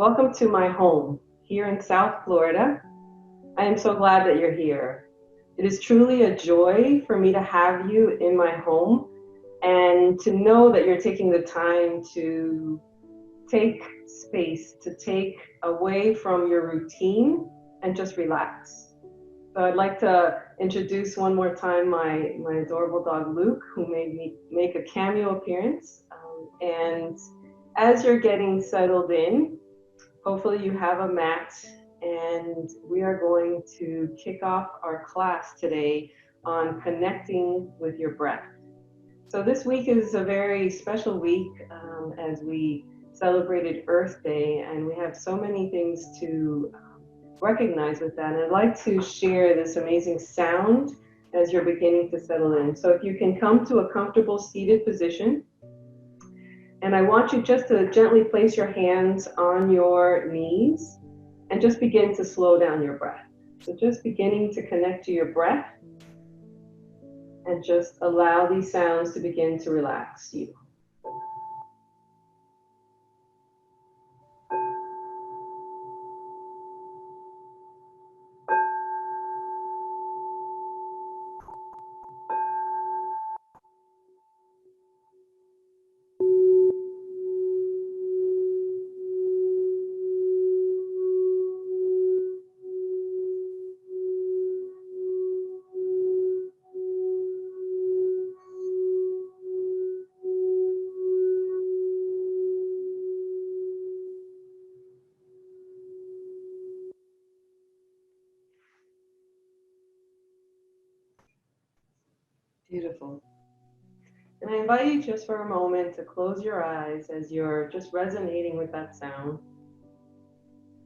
Welcome to my home here in South Florida. I am so glad that you're here. It is truly a joy for me to have you in my home and to know that you're taking the time to take space, to take away from your routine and just relax. So I'd like to introduce one more time my adorable dog Luke, who made me make a cameo appearance. And as you're getting settled in, hopefully you have a mat, and we are going to kick off our class today on connecting with your breath. So this week is a very special week as we celebrated Earth Day, and we have so many things to recognize with that. And I'd like to share this amazing sound as you're beginning to settle in. So if you can come to a comfortable seated position, and I want you just to gently place your hands on your knees and just begin to slow down your breath. So just beginning to connect to your breath and just allow these sounds to begin to relax you. Beautiful. And I invite you just for a moment to close your eyes as you're just resonating with that sound.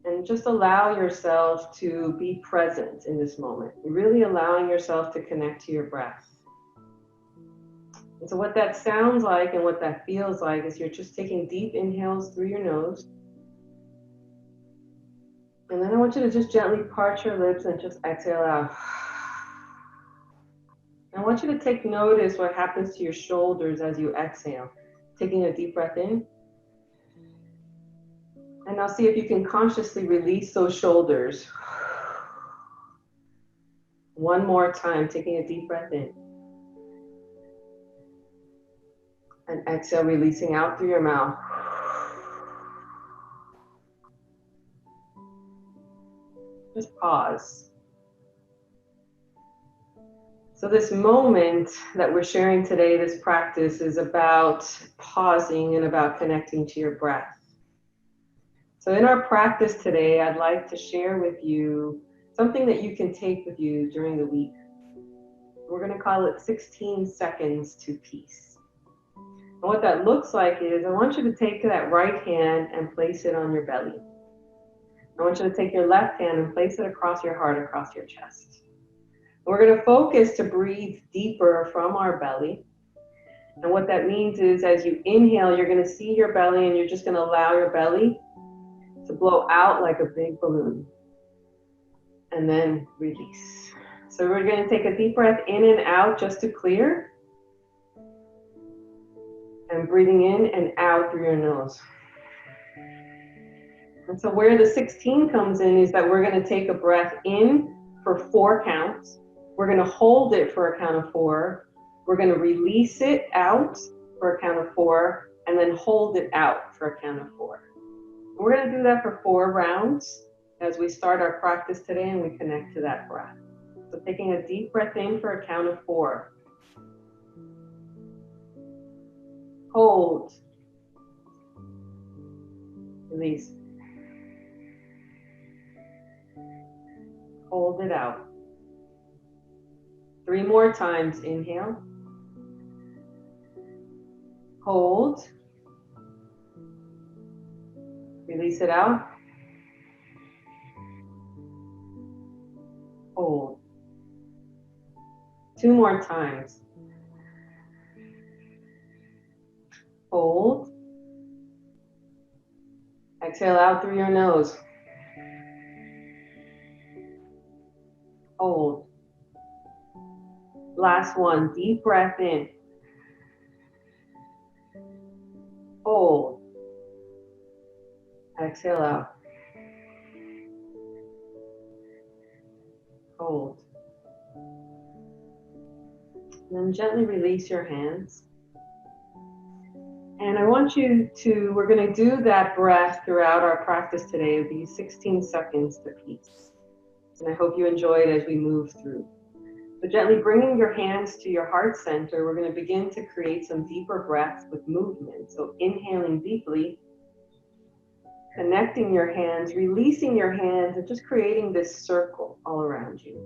And just allow yourself to be present in this moment, really allowing yourself to connect to your breath. And so what that sounds like and what that feels like is you're just taking deep inhales through your nose. And then I want you to just gently part your lips and just exhale out. I want you to take notice what happens to your shoulders as you exhale. Taking a deep breath in. And now see if you can consciously release those shoulders. One more time, taking a deep breath in. And exhale, releasing out through your mouth. Just pause. So this moment that we're sharing today, this practice, is about pausing and about connecting to your breath. So in our practice today, I'd like to share with you something that you can take with you during the week. We're going to call it 16 seconds to peace. And what that looks like is I want you to take that right hand and place it on your belly. I want you to take your left hand and place it across your heart, across your chest. We're going to focus to breathe deeper from our belly. And what that means is as you inhale, you're going to see your belly and you're just going to allow your belly to blow out like a big balloon. And then release. So we're going to take a deep breath in and out just to clear. And breathing in and out through your nose. And so where the 16 comes in is that we're going to take a breath in for 4 counts. We're going to hold it for a count of 4. We're going to release it out for a count of 4, and then hold it out for a count of 4. We're going to do that for 4 rounds as we start our practice today and we connect to that breath. So taking a deep breath in for a count of 4. Hold. Release. Hold it out. 3 more times. Inhale. Hold. Release it out. Hold. 2 more times. Hold. Exhale out through your nose. Hold. Last one. Deep breath in. Hold. Exhale out. Hold. And then gently release your hands. And I want you to, we're going to do that breath throughout our practice today. It'll be 16 seconds to peace. And I hope you enjoy it as we move through. So gently bringing your hands to your heart center, we're going to begin to create some deeper breaths with movement. So inhaling deeply, connecting your hands, releasing your hands, and just creating this circle all around you.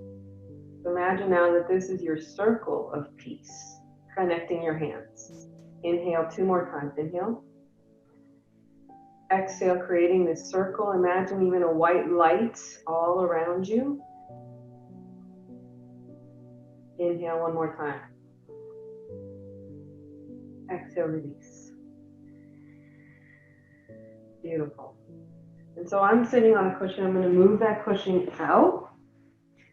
So imagine now that this is your circle of peace, connecting your hands. Inhale 2 more times. Inhale. Exhale, creating this circle. Imagine even a white light all around you. Inhale 1 more time. Exhale, release. Beautiful. And so I'm sitting on a cushion. I'm going to move that cushion out.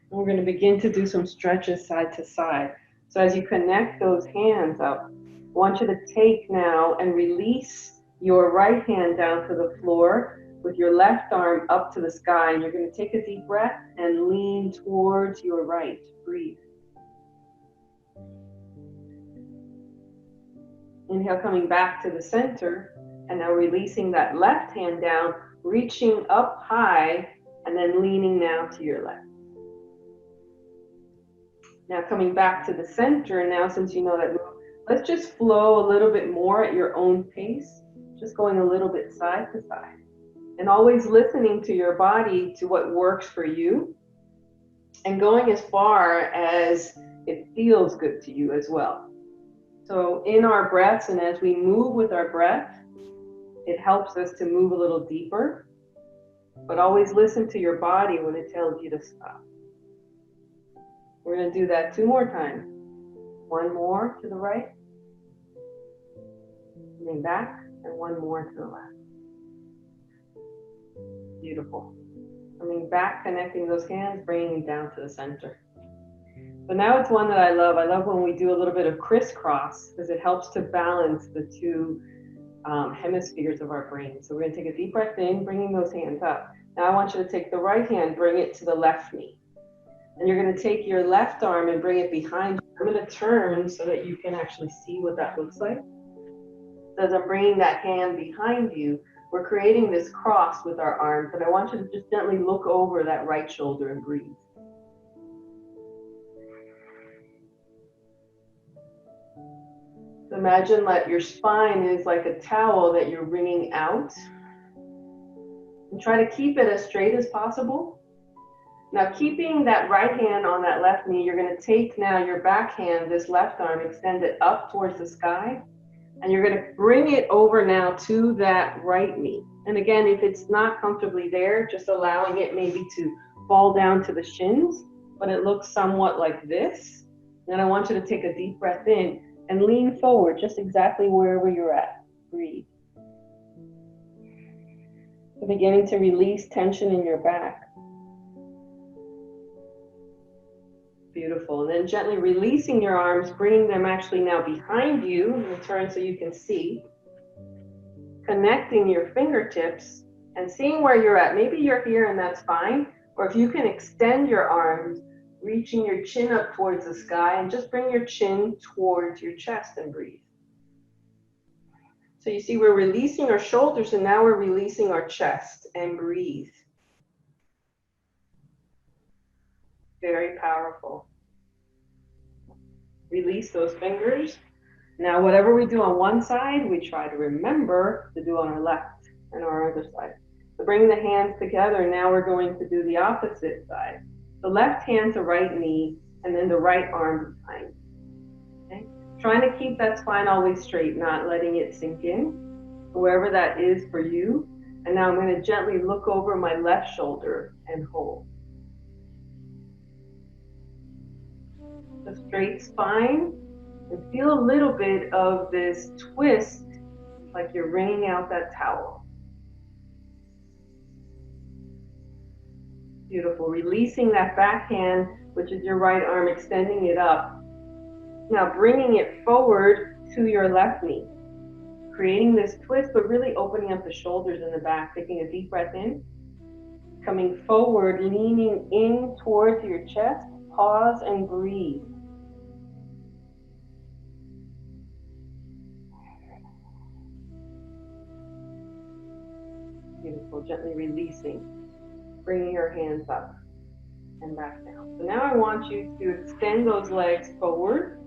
And we're going to begin to do some stretches side to side. So as you connect those hands up, I want you to take now and release your right hand down to the floor with your left arm up to the sky. And you're going to take a deep breath and lean towards your right. Breathe. Inhale, coming back to the center, and now releasing that left hand down, reaching up high, and then leaning now to your left. Now coming back to the center, now since you know that move, let's just flow a little bit more at your own pace, just going a little bit side to side. And always listening to your body, to what works for you, and going as far as it feels good to you as well. So in our breaths, and as we move with our breath, it helps us to move a little deeper, but always listen to your body when it tells you to stop. We're going to do that 2 more times. 1 more to the right, coming back, and 1 more to the left. Beautiful. Coming back, connecting those hands, bringing them down to the center. So now it's one that I love. I love when we do a little bit of crisscross because it helps to balance the 2 hemispheres of our brain. So we're going to take a deep breath in, bringing those hands up. Now I want you to take the right hand, bring it to the left knee. And you're going to take your left arm and bring it behind you. I'm going to turn so that you can actually see what that looks like. So as I'm bringing that hand behind you, we're creating this cross with our arms. And I want you to just gently look over that right shoulder and breathe. So imagine that your spine is like a towel that you're wringing out. And try to keep it as straight as possible. Now keeping that right hand on that left knee, you're going to take now your back hand, this left arm, extend it up towards the sky. And you're going to bring it over now to that right knee. And again, if it's not comfortably there, just allowing it maybe to fall down to the shins, but it looks somewhat like this. And I want you to take a deep breath in and lean forward, just exactly wherever you're at. Breathe. So beginning to release tension in your back. Beautiful. And then gently releasing your arms, bringing them actually now behind you. And turn so you can see. Connecting your fingertips and seeing where you're at. Maybe you're here and that's fine. Or if you can extend your arms, reaching your chin up towards the sky, and just bring your chin towards your chest and breathe. So you see we're releasing our shoulders and now we're releasing our chest and breathe. Very powerful. Release those fingers. Now whatever we do on one side, we try to remember to do on our left and our other side. So bring the hands together. Now we're going to do the opposite side. The left hand to right knee, and then the right arm behind. Okay? Trying to keep that spine always straight, not letting it sink in, wherever that is for you. And now I'm going to gently look over my left shoulder and hold. A straight spine, and feel a little bit of this twist, like you're wringing out that towel. Beautiful. Releasing that back hand, which is your right arm, extending it up. Now bringing it forward to your left knee. creating this twist, but really opening up the shoulders and the back, taking a deep breath in, coming forward, leaning in towards your chest, pause and breathe. Beautiful, gently releasing, bringing your hands up and back down. So now I want you to extend those legs forward.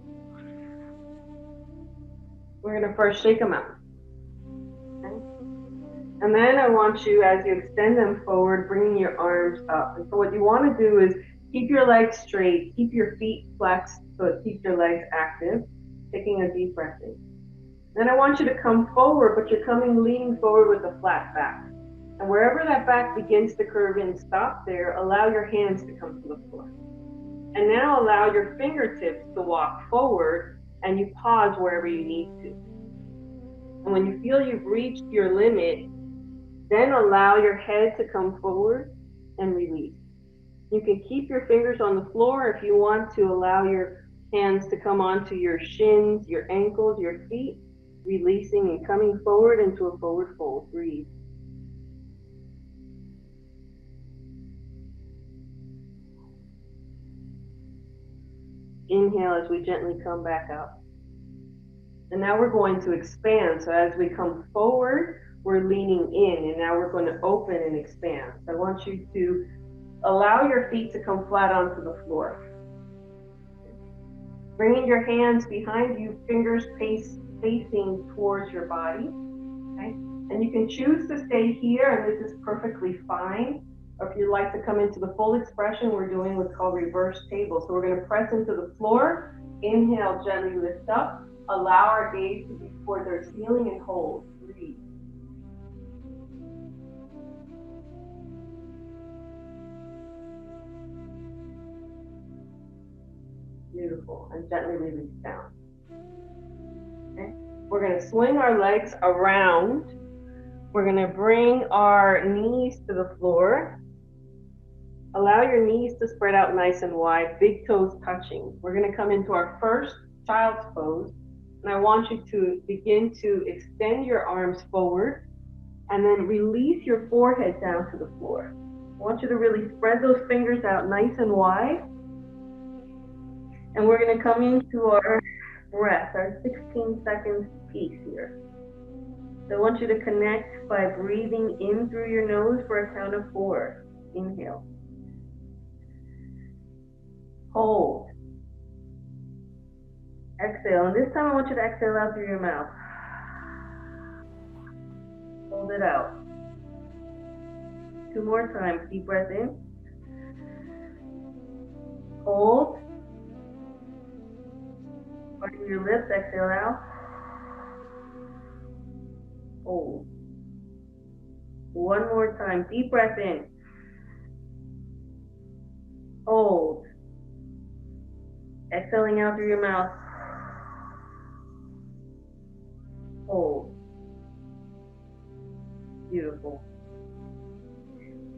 We're going to first shake them out. Okay? And then I want you, as you extend them forward, bringing your arms up. And so what you want to do is keep your legs straight, keep your feet flexed so it keeps your legs active, taking a deep breath in. Then I want you to come forward, but you're coming leaning forward with a flat back. And wherever that back begins to curve in, stop there, allow your hands to come to the floor. And now allow your fingertips to walk forward, and you pause wherever you need to. And when you feel you've reached your limit, then allow your head to come forward and release. You can keep your fingers on the floor if you want to allow your hands to come onto your shins, your ankles, your feet, releasing and coming forward into a forward fold. Breathe. Inhale as we gently come back up. And now we're going to expand. So as we come forward, we're leaning in, and now we're going to open and expand. So I want you to allow your feet to come flat onto the floor. Bringing your hands behind you, fingers facing towards your body. Okay? And you can choose to stay here, and this is perfectly fine. Or if you'd like to come into the full expression, we're doing what's called reverse table. So we're going to press into the floor. Inhale, gently lift up. Allow our gaze to be toward our ceiling and hold. Breathe. Beautiful. And gently release down. Okay. We're going to swing our legs around. We're going to bring our knees to the floor. Allow your knees to spread out nice and wide, big toes touching. We're going to come into our first child's pose. And I want you to begin to extend your arms forward and then release your forehead down to the floor. I want you to really spread those fingers out nice and wide. And we're going to come into our breath, our 16 seconds piece here. So I want you to connect by breathing in through your nose for a count of 4. Inhale. Hold. Exhale. And this time I want you to exhale out through your mouth. Hold it out. 2 more times. Deep breath in. Hold. Parting your lips. Exhale out. Hold. 1 more time. Deep breath in. Hold. Exhaling out through your mouth. Hold. Beautiful.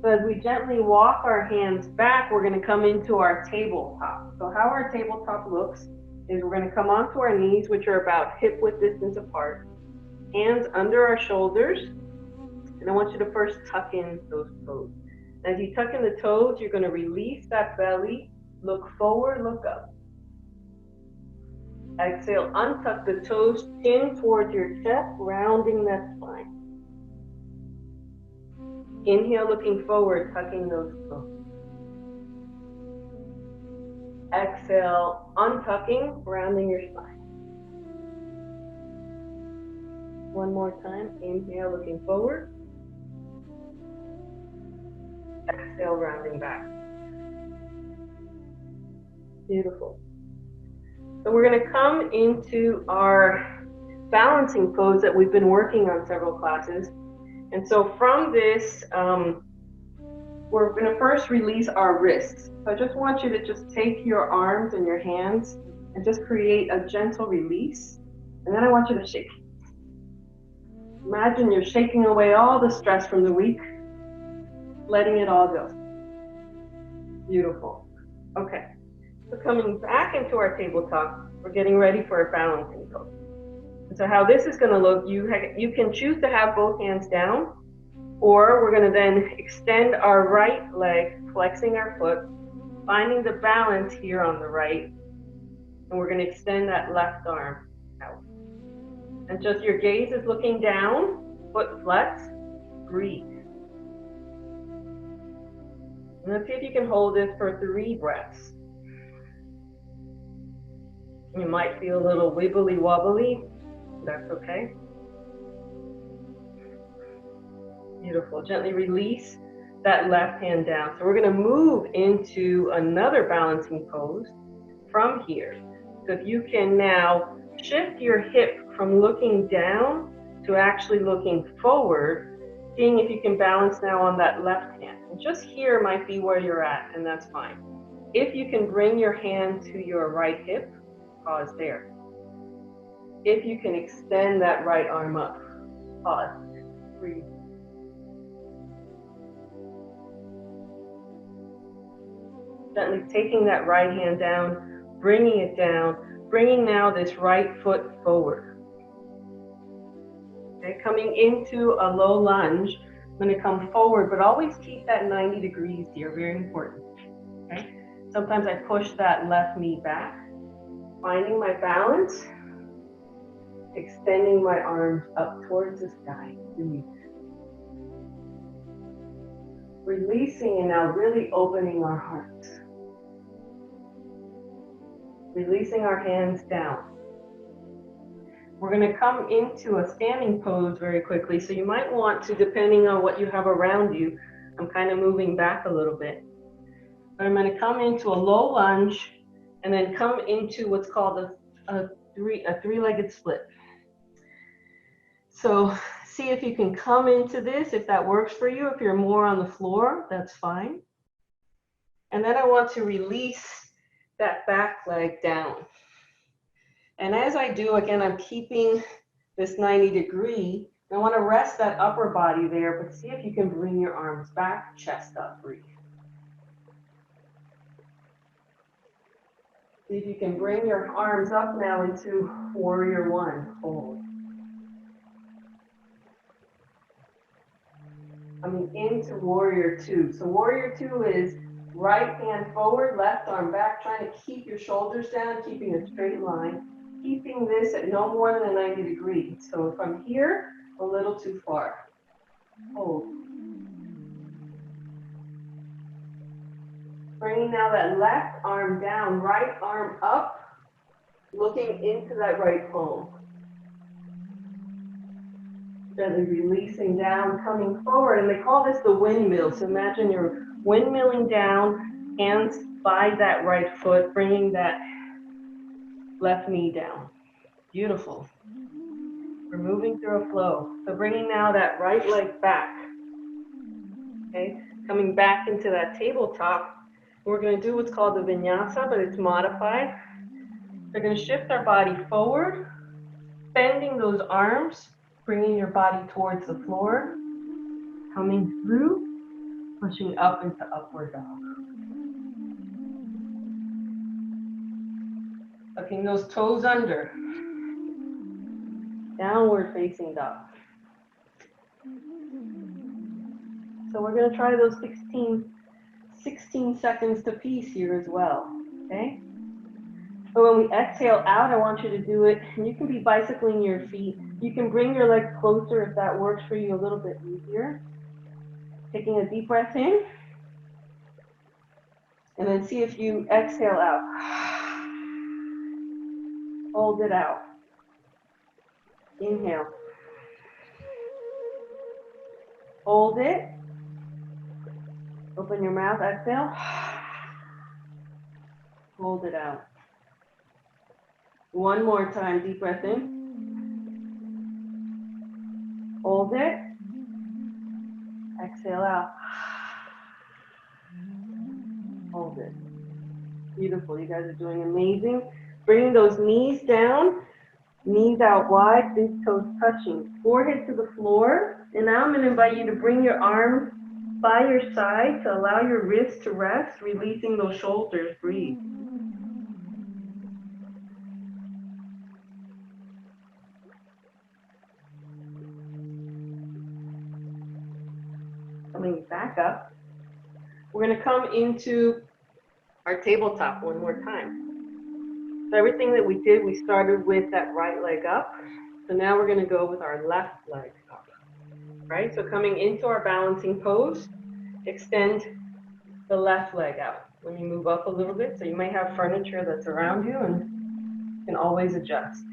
So as we gently walk our hands back, we're going to come into our tabletop. So how our tabletop looks is we're going to come onto our knees, which are about hip-width distance apart. Hands under our shoulders. And I want you to first tuck in those toes. As you tuck in the toes, you're going to release that belly. Look forward, look up. Exhale, untuck the toes, chin towards your chest, rounding that spine. Inhale, looking forward, tucking those toes. Exhale, untucking, rounding your spine. 1 more time. Inhale, looking forward. Exhale, rounding back. Beautiful. So we're going to come into our balancing pose that we've been working on several classes. And so from this, we're going to first release our wrists. So I just want you to just take your arms and your hands and just create a gentle release. And then I want you to shake. Imagine you're shaking away all the stress from the week, letting it all go. Beautiful. Okay. So coming back into our tabletop, we're getting ready for a balancing pose. So how this is going to look, you can choose to have both hands down, or we're going to then extend our right leg, flexing our foot, finding the balance here on the right, and we're going to extend that left arm out. And just your gaze is looking down, foot flex, breathe. And let's see if you can hold this for 3 breaths. You might feel a little wibbly wobbly. That's okay. Beautiful. Gently release that left hand down. So we're going to move into another balancing pose from here. So if you can now shift your hip from looking down to actually looking forward, seeing if you can balance now on that left hand. And just here might be where you're at, and that's fine. If you can bring your hand to your right hip, pause there. If you can extend that right arm up, pause, breathe. Gently taking that right hand down, bringing it down, bringing now this right foot forward. Okay, coming into a low lunge, I'm going to come forward, but always keep that 90 degrees here, very important. Okay, sometimes I push that left knee back, finding my balance, extending my arms up towards the sky. Breathe. Releasing and now really opening our hearts. Releasing our hands down. We're going to come into a standing pose very quickly. So you might want to, depending on what you have around you, I'm kind of moving back a little bit. But I'm going to come into a low lunge and then come into what's called a three-legged split. So see if you can come into this, if that works for you. If you're more on the floor, that's fine. And then I want to release that back leg down. And as I do, again, I'm keeping this 90 degree. I want to rest that upper body there, but see if you can bring your arms back, chest up, breathe. See if you can bring your arms up now into warrior one, hold. Coming into warrior two. So warrior two is right hand forward, left arm back, trying to keep your shoulders down, keeping a straight line, keeping this at no more than a 90 degree. So from here, a little too far. Hold. Bringing now that left arm down, right arm up, looking into that right palm. Gently releasing down, coming forward, and they call this the windmill. So imagine you're windmilling down, hands by that right foot, bringing that left knee down. Beautiful. We're moving through a flow. So bringing now that right leg back. Okay, coming back into that tabletop. We're going to do what's called the vinyasa, but it's modified. We're going to shift our body forward, bending those arms, bringing your body towards the floor, coming through, pushing up into upward dog. Tucking those toes under. Downward facing dog. So we're going to try those 16 seconds to piece here as well, okay? So when we exhale out, I want you to do it, and you can be bicycling your feet. You can bring your legs closer if that works for you a little bit easier. Taking a deep breath in, and then see if you exhale out. Hold it out. Inhale. Hold it. Open your mouth, exhale. Hold it out. One more time, deep breath in. Hold it. Exhale out. Hold it. Beautiful. You guys are doing amazing. Bringing those knees down, knees out wide, big toes touching, forehead to the floor. And now I'm going to invite you to bring your arms by your side to allow your wrists to rest, releasing those shoulders. Breathe. back up. We're going to come into our tabletop one more time. So everything that we did, we started with that right leg up. So now we're going to go with our left leg up, right? So coming into our balancing pose, extend the left leg out. Let me move up a little bit. So you might have furniture that's around you and you can always adjust.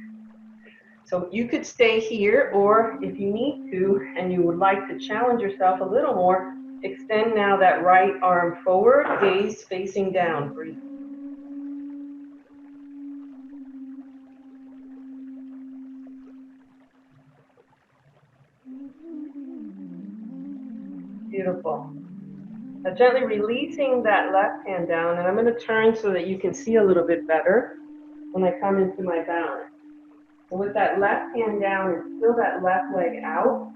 So you could stay here, or if you need to and you would like to challenge yourself a little more, extend now that right arm forward, gaze facing down. Breathe. Beautiful. Now gently releasing that left hand down, and I'm going to turn so that you can see a little bit better when I come into my balance. So with that left hand down and still that left leg out,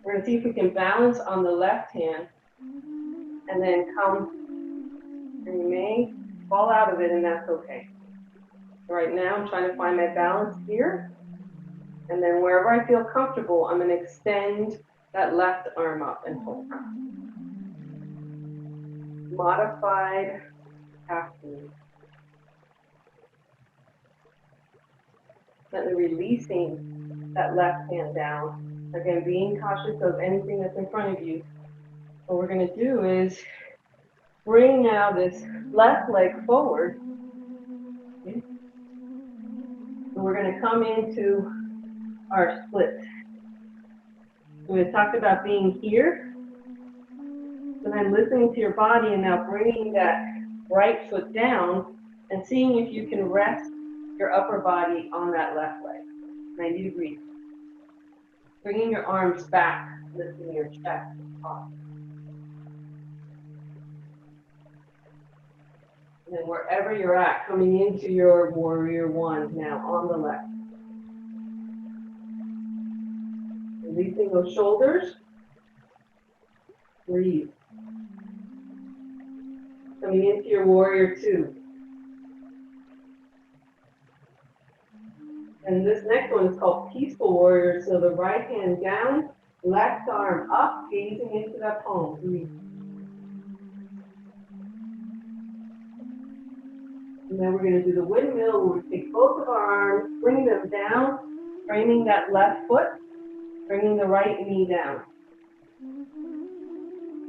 we're going to see if we can balance on the left hand and then come, and you may fall out of it, and that's okay. Right now I'm trying to find my balance here, and then wherever I feel comfortable, I'm going to extend that left arm up and hold. Modified half knee. Gently releasing that left hand down. Again, being cautious of anything that's in front of you. What we're going to do is bring now this left leg forward. Okay. And we're going to come into our split. We talked about being here. So then listening to your body and now bringing that right foot down and seeing if you can rest your upper body on that left leg, 90 degrees. Bringing your arms back, lifting your chest up. And then wherever you're at, coming into your warrior one now on the left. Releasing those shoulders. Breathe. Coming into your warrior two. And this next one is called Peaceful Warrior. So the right hand down, left arm up, gazing into that palm. Breathe. And then we're going to do the windmill where we take both of our arms, bring them down, framing that left foot, bringing the right knee down.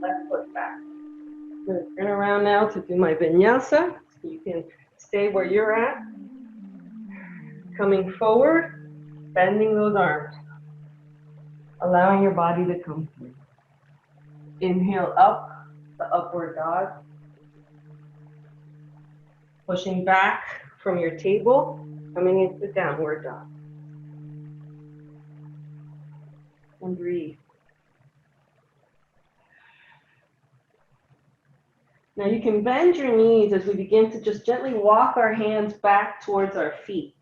Left foot back. I'm going to turn around now to do my vinyasa. You can stay where you're at. Coming forward, bending those arms. Allowing your body to come through. Inhale up, the upward dog. Pushing back from your table, coming into downward dog. And breathe. Now you can bend your knees as we begin to just gently walk our hands back towards our feet.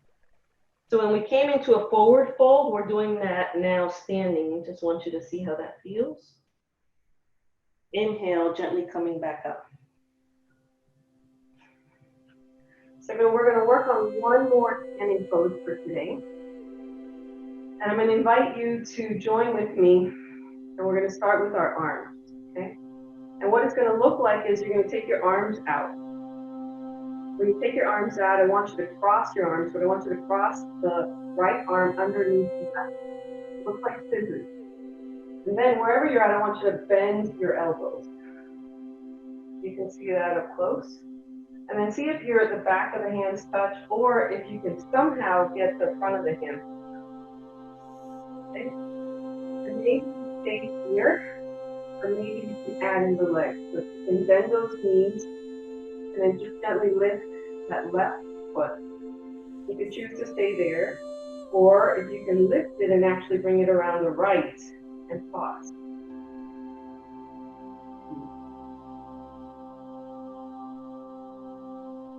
So when we came into a forward fold, we're doing that now standing. Just want you to see how that feels. Inhale, gently coming back up. So we're going to work on one more standing pose for today. And I'm going to invite you to join with me. And we're going to start with our arms, okay? And what it's going to look like is you're going to take your arms out. When you take your arms out, I want you to cross your arms, but I want you to cross the right arm underneath the left. It looks like scissors. And then wherever you're at, I want you to bend your elbows. You can see that up close. And then see if you're at the back of the hands touch, or if you can somehow get the front of the hand. Okay? And maybe you stay here, or maybe you can add in the legs. So you can bend those knees, and then just gently lift that left foot. You can choose to stay there, or if you can lift it and actually bring it around the right and pause.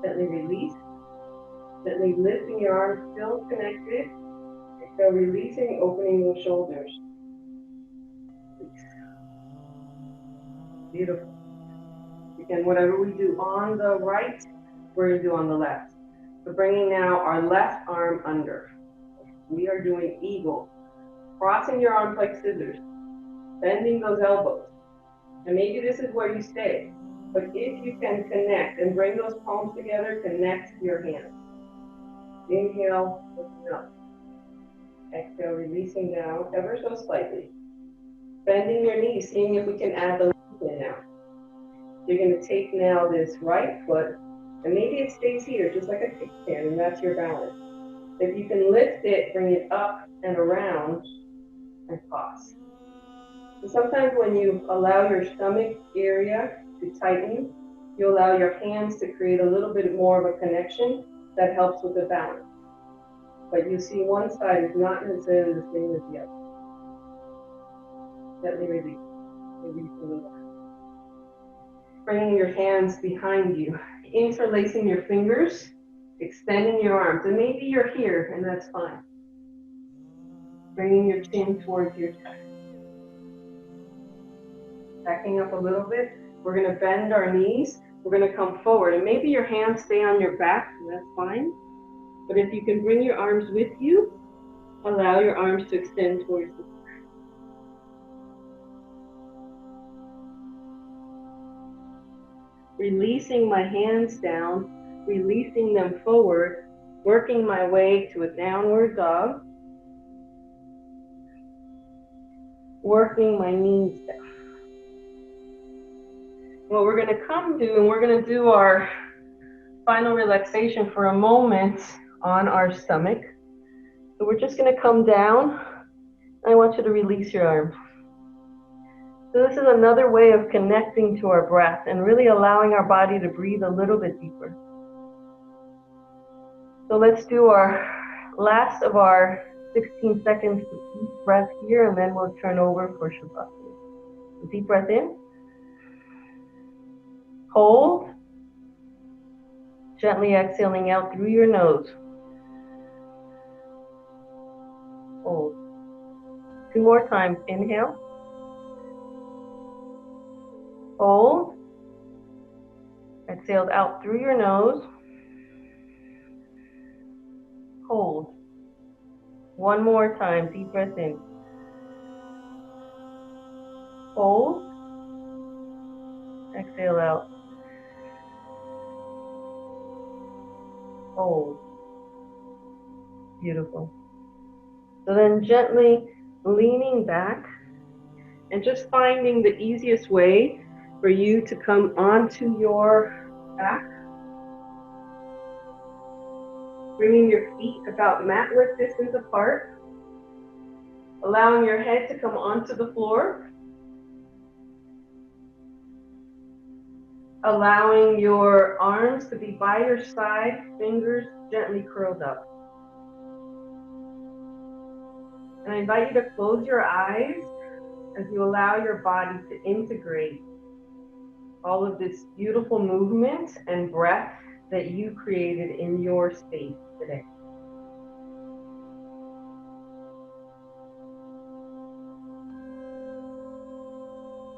Gently release. Gently lifting your arms, still connected. So releasing, opening the shoulders. Beautiful. Again, whatever we do on the right, we're going to do on the left. So bringing now our left arm under. We are doing eagle. Crossing your arms like scissors. Bending those elbows. And maybe this is where you stay. But if you can connect and bring those palms together, connect your hands. Inhale, lifting up. Exhale, releasing down ever so slightly. Bending your knees, seeing if we can add the legs in now. You're going to take now this right foot, and maybe it stays here, just like a kickstand, and that's your balance. If you can lift it, bring it up and around, and toss. So sometimes when you allow your stomach area to tighten, you allow your hands to create a little bit more of a connection that helps with the balance. But you see one side is not necessarily the same as the other. Gently release. Release a little. Bringing your hands behind you, interlacing your fingers, extending your arms. And maybe you're here, and that's fine. Bringing your chin towards your chest. Backing up a little bit. We're going to bend our knees. We're going to come forward. And maybe your hands stay on your back, and that's fine. But if you can bring your arms with you, allow your arms to extend towards the floor. Releasing my hands down, releasing them forward, working my way to a downward dog, working my knees down. What we're going to come to, and we're going to do our final relaxation for a moment on our stomach. So we're just going to come down. I want you to release your arms. So this is another way of connecting to our breath and really allowing our body to breathe a little bit deeper. So let's do our last of our 16 seconds of deep breath here, and then we'll turn over for Shavasana. Deep breath in. Hold. Gently exhaling out through your nose. Hold. 2 more times. Inhale. Hold. Exhaled out through your nose. Hold. 1 more time. Deep breath in. Hold. Exhale out. Hold. Beautiful. So then gently leaning back and just finding the easiest way for you to come onto your back. Bringing your feet about mat width distance apart. Allowing your head to come onto the floor. Allowing your arms to be by your side, fingers gently curled up. And I invite you to close your eyes as you allow your body to integrate all of this beautiful movement and breath that you created in your space today.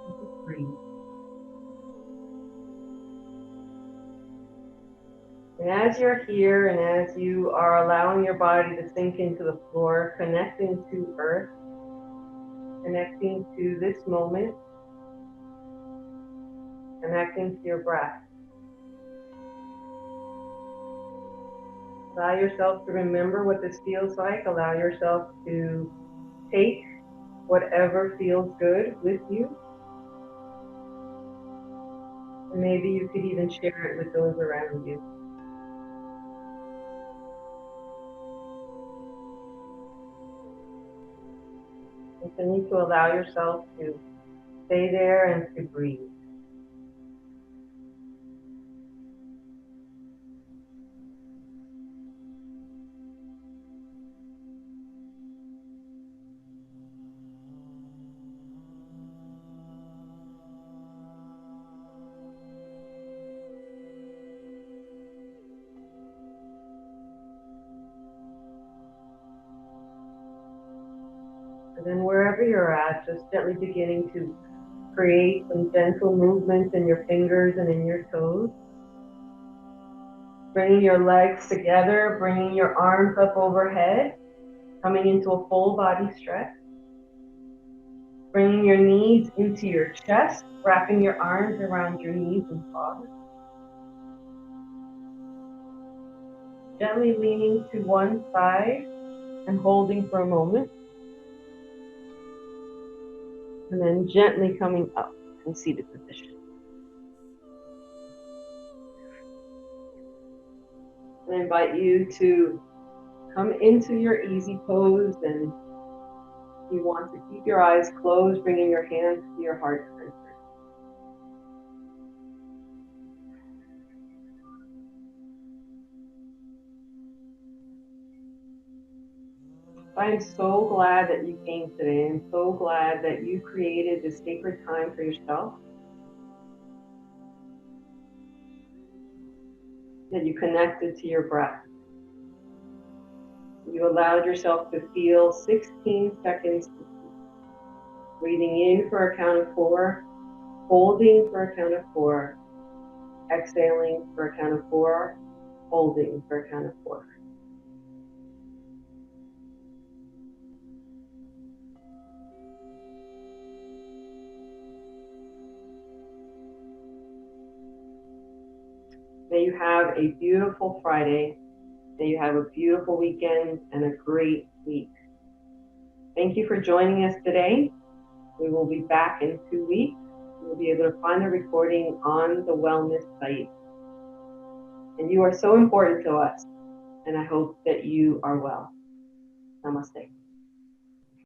Just breathe. And as you're here and as you are allowing your body to sink into the floor, connecting to earth, connecting to this moment, connecting to your breath. Allow yourself to remember what this feels like. Allow yourself to take whatever feels good with you. And maybe you could even share it with those around you. Continue to allow yourself to stay there and to breathe. And then wherever you're at, just gently beginning to create some gentle movements in your fingers and in your toes. Bringing your legs together, bringing your arms up overhead, coming into a full body stretch. Bringing your knees into your chest, wrapping your arms around your knees and pause. Gently leaning to one side and holding for a moment. And then gently coming up in seated position. I invite you to come into your easy pose, and you want to keep your eyes closed, bringing your hands to your heart center. I am so glad that you came today. I'm so glad that you created this sacred time for yourself, that you connected to your breath. You allowed yourself to feel 16 seconds, breathing in for a count of 4, holding for a count of 4, exhaling for a count of 4, holding for a count of 4. May you have a beautiful Friday. May you have a beautiful weekend and a great week. Thank you for joining us today. We will be back in 2 weeks. You'll be able to find the recording on the wellness site. And you are so important to us, and I hope that you are well. Namaste.